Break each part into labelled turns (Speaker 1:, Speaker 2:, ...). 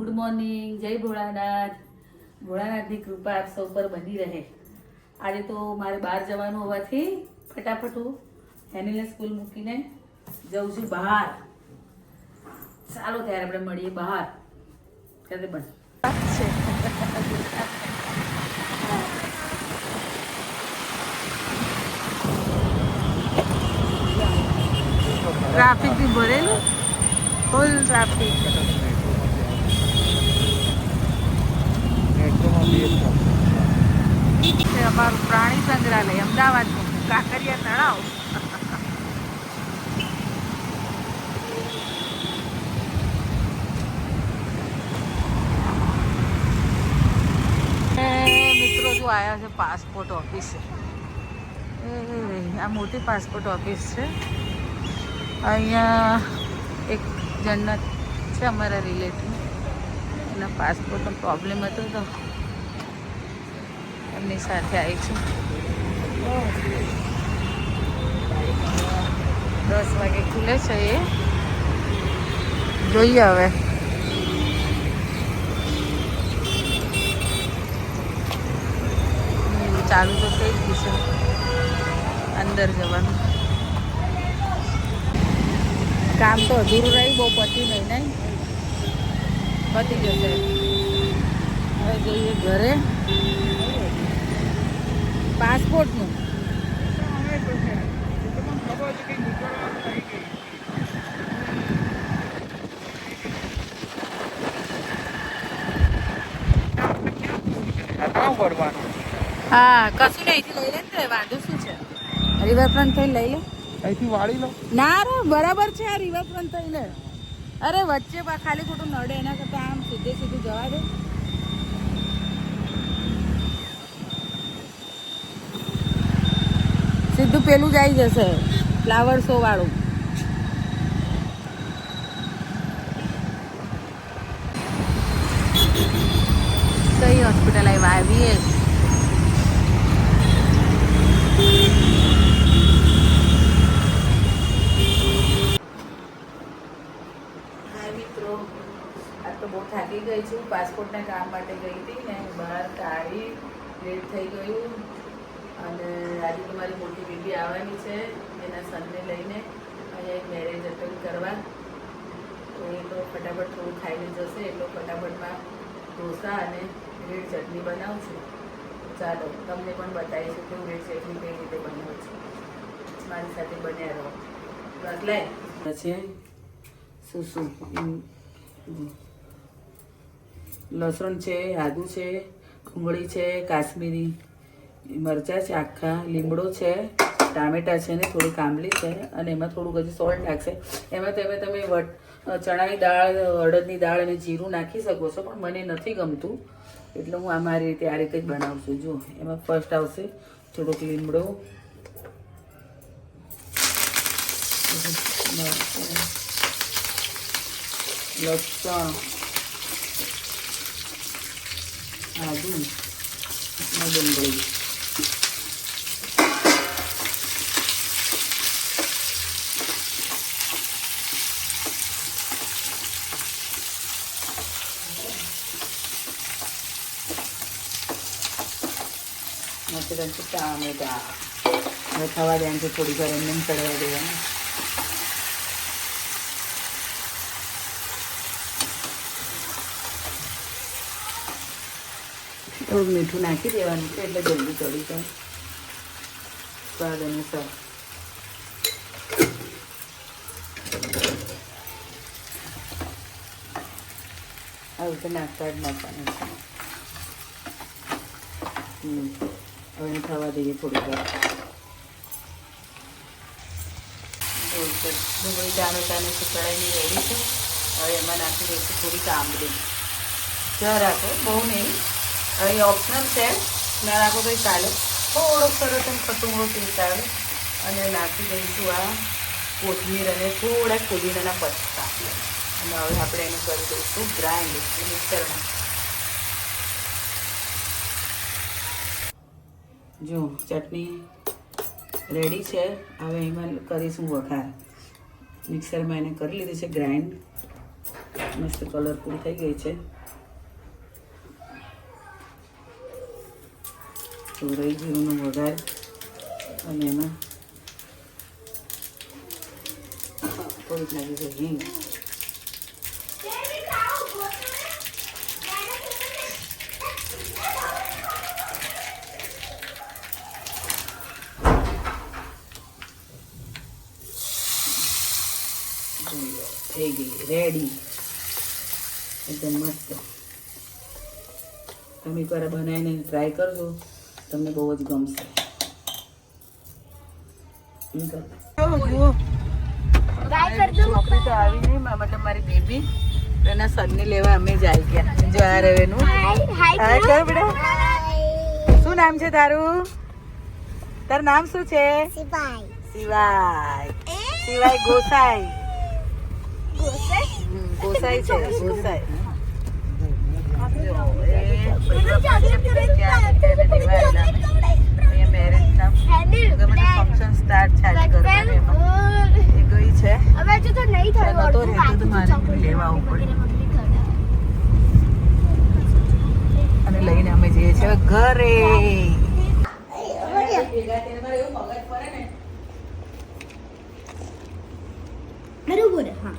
Speaker 1: Good morning, જય ભોળાનાથ. ભોળાનાથની કૃપા આપ સૌ પર બની રહે. આજે તો મારે બહાર જવાનું હોવાથી ફટાફટ હું હેનીને સ્કૂલ મૂકીને જઉં છું બહાર. ચાલો ત્યારે આપણે મળીએ બહાર. ક્યારે બન ટ્રાફિક બી ભરેલું, ફૂલ ટ્રાફિક. અમારું પ્રાણી સંગ્રહાલય અમદાવાદનું કાંકરિયા તળાવ. મિત્રો જો આવ્યા છે પાસપોર્ટ ઓફિસે. આ મોટી પાસપોર્ટ ઓફિસ છે. અહીંયા એક જન્નત છે અમારા રિલેટિવ, એના પાસપોર્ટનો પ્રોબ્લેમ હતો તો એમની સાથે આવી છું. 10 વાગે ખુલે છે એ, જોઈએ હવે. ચાલુ તો થઈ જ ગયું છે અંદર જવાનું. કામ તો અધૂરું રહી, બહુ પતી નહીં. પતી જશે. હવે જઈએ ઘરે. પાસપોર્ટનું હા, કશું નહીં. અહીંથી લઈ લે ને, વાંધો શું છે? રિવરફ્રન્ટ થઈને લઈ લે. અહીંથી વાળી લો ના રે, બરાબર છે. આ રિવરફ્રન્ટ થઈને, અરે વચ્ચે ખાલી ખોટું નડે એના કરતાં આમ સીધું જવા દે. સીધું પેલું જ આવી જશે, ફ્લાવર શો વાળું. કઈ હોસ્પિટલ આવીએ? મિત્રો, આ તો બહુ થાકી ગઈ છું. પાસપોર્ટના કામ માટે ગઈ હતી ને, બહાર તાળી લેટ થઈ ગયું. અને આજે તો મારી મોટી બેબી આવવાની છે, એના સનને લઈને અહીંયા એક મેરેજ અટેન્ડ કરવા. તો એ તો ફટાફટ થોડું ખાઈને જશે, એટલે ફટાફટમાં ઢોસા અને રેડ ચટણી બનાવું છું. ચાલો તમને પણ બતાવીશું કે હું રેડ ચટણી કઈ રીતે બનાવું છું. મારી સાથે બન્યા રહો. બસ લે છે શું લસણ છે, આદુ છે, ડુંગળી છે, કાશ્મીરી મરચાં છે આખા, લીમડો છે, ટામેટા છે ને થોડીક આંબલી છે, અને એમાં થોડુંક હજી સોલ્ટ નાખશે. એમાં તમે ચણાની દાળ, અડદની દાળ અને જીરું નાખી શકો છો, પણ મને નથી ગમતું એટલે હું આ મારી રીતે આ રીતે જ બનાવું છું. જો એમાં ફર્સ્ટ આવશે થોડોક લીમડો, લસણ, આદુ, ડુંગળી. ટામેટા હવે થવા દે, થોડી વાર એમને ચડવા દેવાના. થોડુંક મીઠું નાખી દેવાનું છે એટલે જલ્દી ચડી જાય. સ્વાદ અનુસાર. આવી રીતે નાખતા જ નાખવાનું છે. હવે થવા દઈએ થોડીક વાર. ડુંગળી ટામેટાને સુકળાઈને રેડી છે. હવે એમાં નાખી દઈશું થોડીક આંબલી. રાખો, બહુ નહીં. હવે ઓપ્શનલ છે, ના રાખો તો ચાલે. થોડોક સરસ એમ ખટુંગળો ટેસ્ટ આવે. અને નાખી દઈશું આ કોથમીર અને થોડા ફુદીનાના પત્તા. અને હવે આપણે એને કરી દઈશું ગ્રાઇન્ડ મિક્સરમાં. જો ચટણી રેડી છે. હવે એમાં કરીશું વઘાર. મિક્સરમાં એને કરી લીધી છે ગ્રાઇન્ડ. મસ્ત કલરફુલ થઈ ગઈ છે. ચોરાઈ જીરુંનો વઘાર અને એમાં થોડીક લાગી છે હિંગ. થઈ ગઈ રેડી, એકદમ મસ્ત. તમે એકવાર બનાવીને ટ્રાય કરજો, તમને બહુ જ ગમશે. છોકરી તો આવી નહીં, મતલબ મારી બેબી એના સનને લેવા અમે જ આવી ગયા. જો આ રવેનું શું નામ છે તારું? તારું નામ શું છે? શિવાય. શિવાય ગોસાઈ. ગોસાઈ છે, ગોસાઈ. ફંક્શન સ્ટાર્ટ છે આજે ઘરમાં, એ ગઈ છે. મારે લેવા આવવું પડે અને લઈને અમે જઈએ છીએ ઘરે.
Speaker 2: બરોબર. હા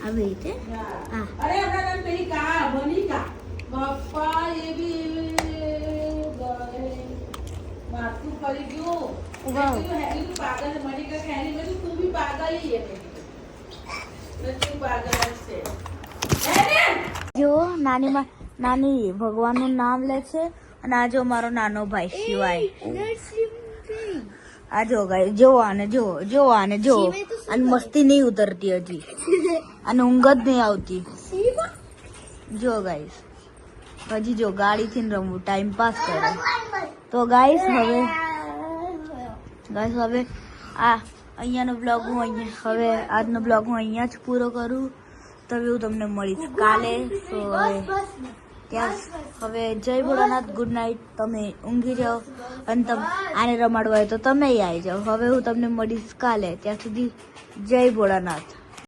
Speaker 2: આવી રીતે. હા
Speaker 1: અરે આપણા પેલી કા બની કા બાપા એ બી માથું ફરી ગયું. હેલી પાગલ મની કા હેલી મેં તું બી પાગલ ही है. તું પાગલ છે.
Speaker 2: જો નાની ભગવાનનું નામ લે છે અને આ જો મારો નાનો ભાઈ શિવાય. આ જો ગાય જો આને જો આને જો અને મસ્તી નહીં ઉતરતી હજી અને ઊંઘ જ નહીં આવતી. જો ગાઈસ હજી જો ગાડીથી રમવું ટાઈમ પાસ કરે. તો ગાઈસ હવે આ અહીંયાનો બ્લોગ હવે આજનો બ્લોગ હું અહીંયા જ પૂરો કરું. તો હું તમને મળીશ કાલે. તો હવે જય ભોળાનાથ, ગુડ નાઇટ. તમે ઊંઘી જાઓ અને તમે આને રમાડવા હોય તો તમે આવી જાઓ. હવે હું તમને મળીશ કાલે. ત્યાં સુધી જય ભોળાનાથ.